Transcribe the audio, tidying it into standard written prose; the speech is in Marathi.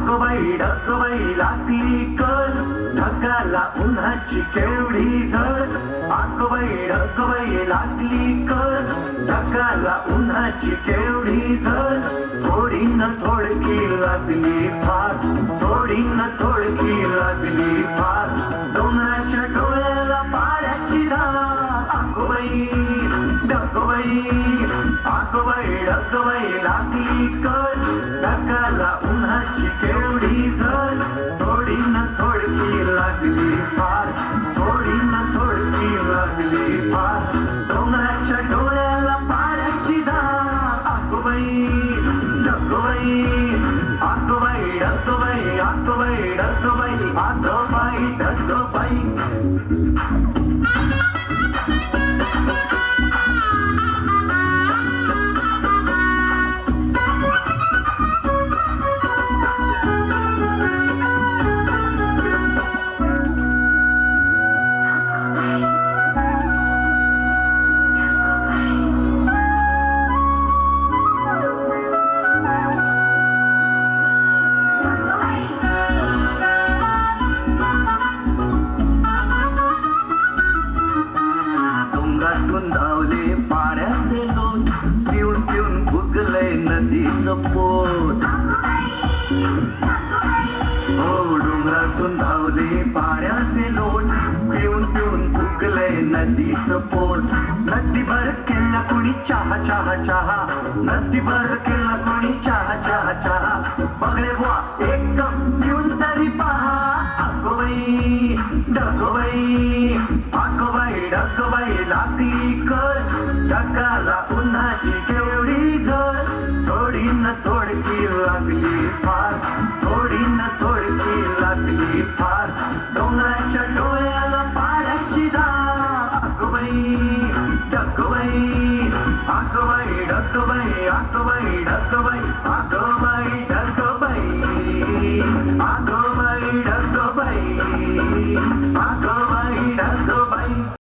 डकबाई लागली कल ढगाला उन्हाची केवढी झळ डकबाई लागली कल ढगाला उन्हाची केवढी झळ थोडी न थोडकी लागली फार थोडी न थोडकी लागली फार डोंगराच्या डोळ्याला पाण्याची धार डकबाई लागली कल ढगाला उन्हाची केवढी झळ थोडी न थोडकी लागली फार थोडी न थोडकी लागली फार डोंगराच्या डोळ्याला पाण्याची धार डकबाई धावले पाण्याचे लोट पिऊन पिऊन फुगले नदीचं पोट हो डोंगरातून धावले पाण्याचे लोट पिऊन पिऊन फुगले नदीचं पोट नदीभर केला कोणी चहा चहा चहा नदीभर केला कोणी चहा चहा चहा बघले बुवा एक कप पिऊन तरी पहा डकबाई लागली कल ढगाला उन्हाची केवढी झळ थोडी न थोडकी लागली फार थोडी न थोडकी लागली फार डोंगराच्या डोळ्याला पाण्याची धार डकबाई